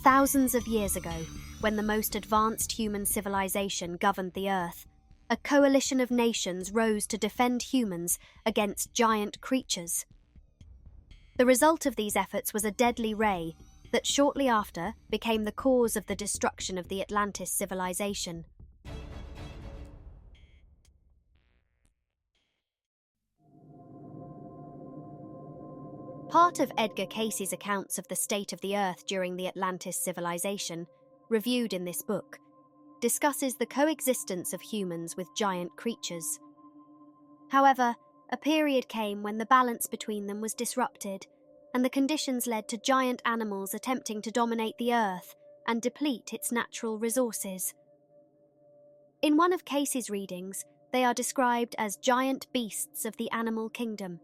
Thousands of years ago, when the most advanced human civilization governed the Earth, a coalition of nations rose to defend humans against giant creatures. The result of these efforts was a deadly ray that shortly after became the cause of the destruction of the Atlantis civilization. Part of Edgar Cayce's accounts of the state of the Earth during the Atlantis civilization, reviewed in this book, discusses the coexistence of humans with giant creatures. However, a period came when the balance between them was disrupted, and the conditions led to giant animals attempting to dominate the Earth and deplete its natural resources. In one of Cayce's readings, they are described as giant beasts of the animal kingdom.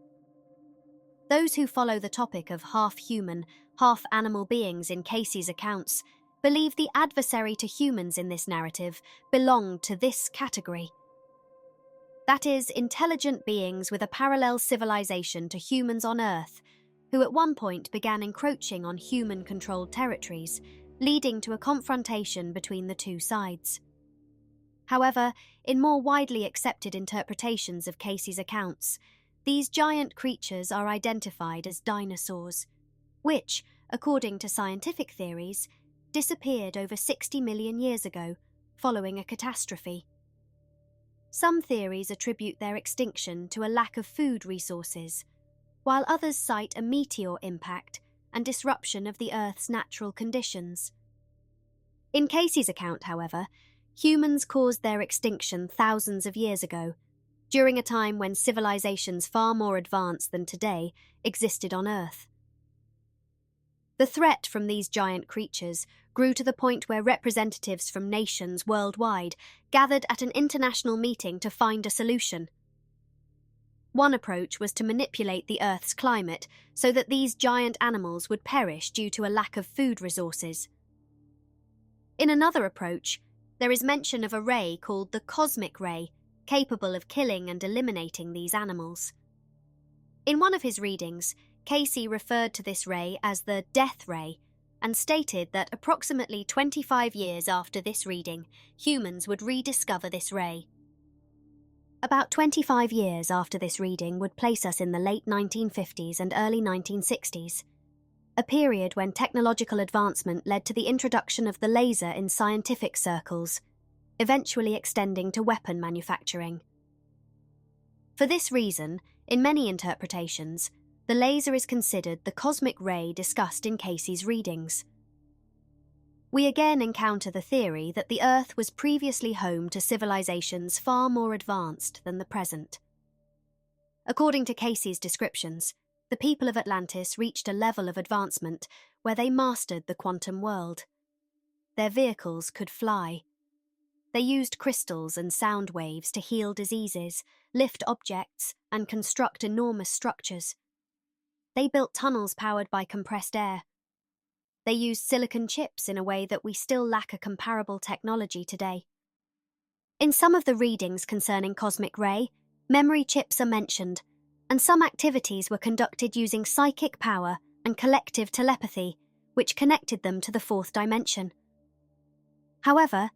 Those who follow the topic of half-human, half-animal beings in Cayce's accounts believe the adversary to humans in this narrative belonged to this category. That is, intelligent beings with a parallel civilization to humans on Earth, who at one point began encroaching on human-controlled territories, leading to a confrontation between the two sides. However, in more widely accepted interpretations of Cayce's accounts, these giant creatures are identified as dinosaurs, which, according to scientific theories, disappeared over 60 million years ago, following a catastrophe. Some theories attribute their extinction to a lack of food resources, while others cite a meteor impact and disruption of the Earth's natural conditions. In Cayce's account, however, humans caused their extinction thousands of years ago, during a time when civilizations far more advanced than today existed on Earth. The threat from these giant creatures grew to the point where representatives from nations worldwide gathered at an international meeting to find a solution. One approach was to manipulate the Earth's climate so that these giant animals would perish due to a lack of food resources. In another approach, there is mention of a ray called the cosmic ray, capable of killing and eliminating these animals. In one of his readings, Cayce referred to this ray as the death ray and stated that approximately 25 years after this reading, humans would rediscover this ray. About 25 years after this reading would place us in the late 1950s and early 1960s, a period when technological advancement led to the introduction of the laser in scientific circles, eventually extending to weapon manufacturing. For this reason, in many interpretations, the laser is considered the cosmic ray discussed in Cayce's readings. We again encounter the theory that the Earth was previously home to civilizations far more advanced than the present. According to Cayce's descriptions, the people of Atlantis reached a level of advancement where they mastered the quantum world. Their vehicles could fly. They used crystals and sound waves to heal diseases, lift objects, and construct enormous structures. They built tunnels powered by compressed air. They used silicon chips in a way that we still lack a comparable technology today. In some of the readings concerning cosmic ray, memory chips are mentioned, and some activities were conducted using psychic power and collective telepathy, which connected them to the fourth dimension. However,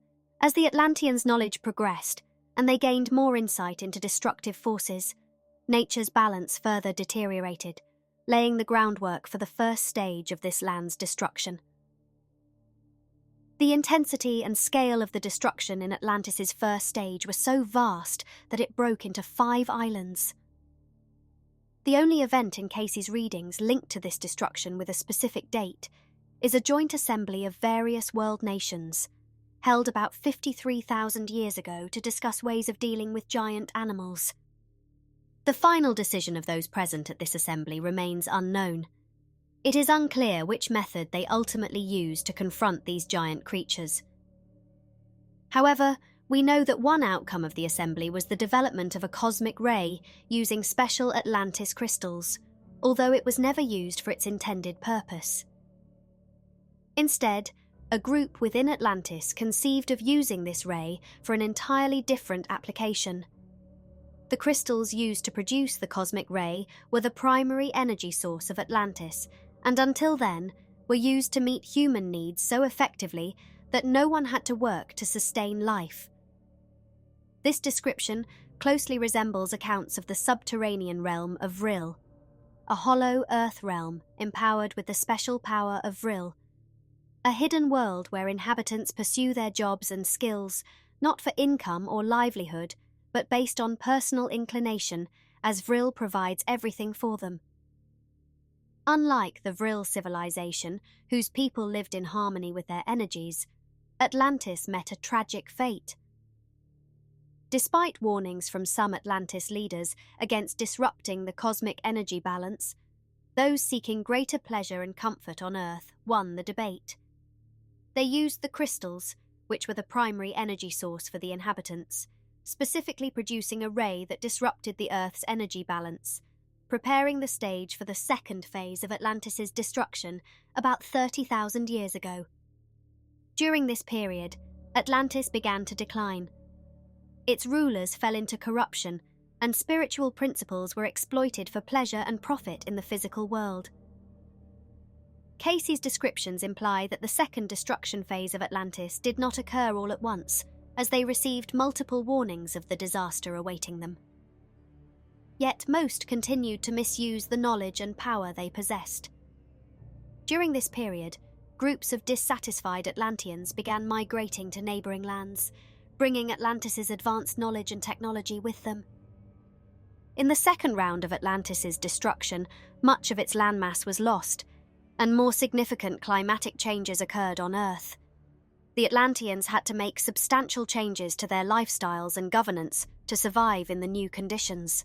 as the Atlanteans' knowledge progressed and they gained more insight into destructive forces, nature's balance further deteriorated, laying the groundwork for the first stage of this land's destruction. The intensity and scale of the destruction in Atlantis's first stage was so vast that it broke into 5 islands. The only event in Cayce's readings linked to this destruction with a specific date is a joint assembly of various world nations, held about 53,000 years ago to discuss ways of dealing with giant animals. The final decision of those present at this assembly remains unknown. It is unclear which method they ultimately used to confront these giant creatures. However, we know that one outcome of the assembly was the development of a cosmic ray using special Atlantis crystals, although it was never used for its intended purpose. Instead, a group within Atlantis conceived of using this ray for an entirely different application. The crystals used to produce the cosmic ray were the primary energy source of Atlantis, and until then, were used to meet human needs so effectively that no one had to work to sustain life. This description closely resembles accounts of the subterranean realm of Vril, a hollow earth realm empowered with the special power of Vril, a hidden world where inhabitants pursue their jobs and skills not for income or livelihood, but based on personal inclination, as Vril provides everything for them. Unlike the Vril civilization, whose people lived in harmony with their energies, Atlantis met a tragic fate. Despite warnings from some Atlantis leaders against disrupting the cosmic energy balance, those seeking greater pleasure and comfort on Earth won the debate. They used the crystals, which were the primary energy source for the inhabitants, specifically producing a ray that disrupted the Earth's energy balance, preparing the stage for the second phase of Atlantis's destruction about 30,000 years ago. During this period, Atlantis began to decline. Its rulers fell into corruption, and spiritual principles were exploited for pleasure and profit in the physical world. Cayce's descriptions imply that the second destruction phase of Atlantis did not occur all at once, as they received multiple warnings of the disaster awaiting them. Yet most continued to misuse the knowledge and power they possessed. During this period, groups of dissatisfied Atlanteans began migrating to neighboring lands, bringing Atlantis's advanced knowledge and technology with them. In the second round of Atlantis's destruction, much of its landmass was lost, and more significant climatic changes occurred on Earth. The Atlanteans had to make substantial changes to their lifestyles and governance to survive in the new conditions.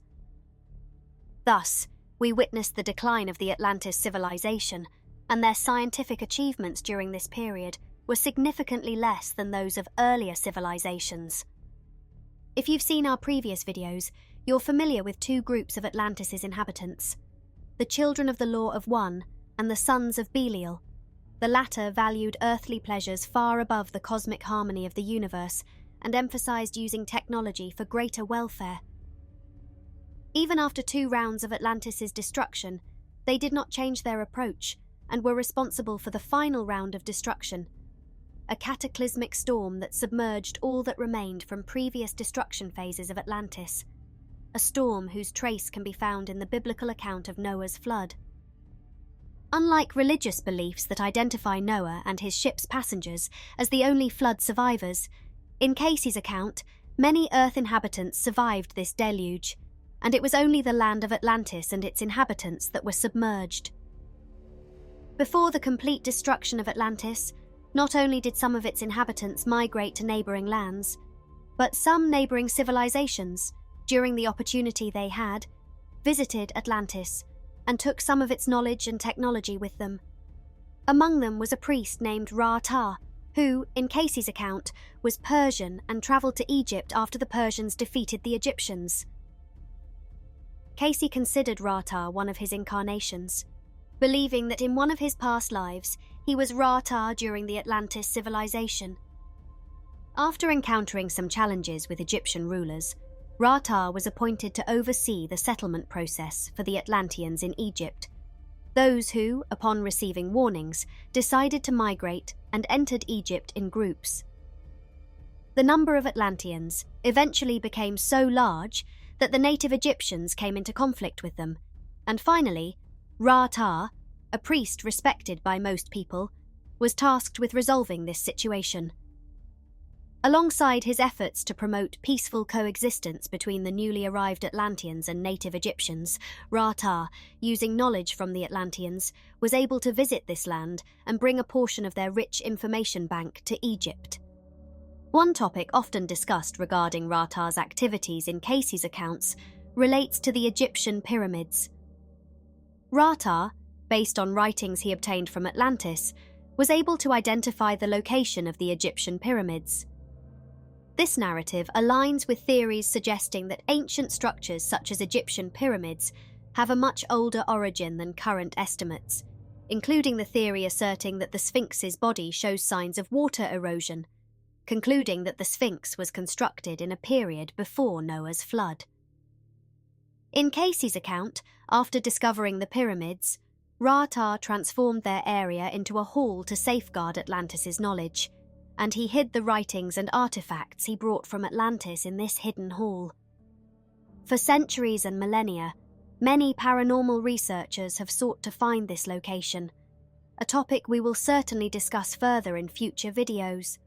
Thus, we witnessed the decline of the Atlantis civilization, and their scientific achievements during this period were significantly less than those of earlier civilizations. If you've seen our previous videos, you're familiar with two groups of Atlantis's inhabitants: the Children of the Law of One and the Sons of Belial. The latter valued earthly pleasures far above the cosmic harmony of the universe and emphasized using technology for greater welfare. Even after 2 rounds of Atlantis's destruction, they did not change their approach and were responsible for the final round of destruction, a cataclysmic storm that submerged all that remained from previous destruction phases of Atlantis, a storm whose trace can be found in the biblical account of Noah's flood. Unlike religious beliefs that identify Noah and his ship's passengers as the only flood survivors, in Cayce's account, many Earth inhabitants survived this deluge, and it was only the land of Atlantis and its inhabitants that were submerged. Before the complete destruction of Atlantis, not only did some of its inhabitants migrate to neighboring lands, but some neighboring civilizations, during the opportunity they had, visited Atlantis and took some of its knowledge and technology with them. Among them was a priest named Ra-Ta, who, in Cayce's account, was Persian and travelled to Egypt after the Persians defeated the Egyptians. Cayce considered Ra-Ta one of his incarnations, believing that in one of his past lives he was Ra-Ta during the Atlantis civilization. After encountering some challenges with Egyptian rulers, Ra-Ta was appointed to oversee the settlement process for the Atlanteans in Egypt, those who, upon receiving warnings, decided to migrate and entered Egypt in groups. The number of Atlanteans eventually became so large that the native Egyptians came into conflict with them, and finally, Ra-Ta, a priest respected by most people, was tasked with resolving this situation. Alongside his efforts to promote peaceful coexistence between the newly arrived Atlanteans and native Egyptians, Ra-Ta, using knowledge from the Atlanteans, was able to visit this land and bring a portion of their rich information bank to Egypt. One topic often discussed regarding Ra-Ta's activities in Cayce's accounts relates to the Egyptian pyramids. Ra-Ta, based on writings he obtained from Atlantis, was able to identify the location of the Egyptian pyramids. This narrative aligns with theories suggesting that ancient structures such as Egyptian pyramids have a much older origin than current estimates, including the theory asserting that the Sphinx's body shows signs of water erosion, concluding that the Sphinx was constructed in a period before Noah's flood. In Cayce's account, after discovering the pyramids, Ra-Ta transformed their area into a hall to safeguard Atlantis' knowledge, and he hid the writings and artifacts he brought from Atlantis in this hidden hall. For centuries and millennia, many paranormal researchers have sought to find this location, a topic we will certainly discuss further in future videos.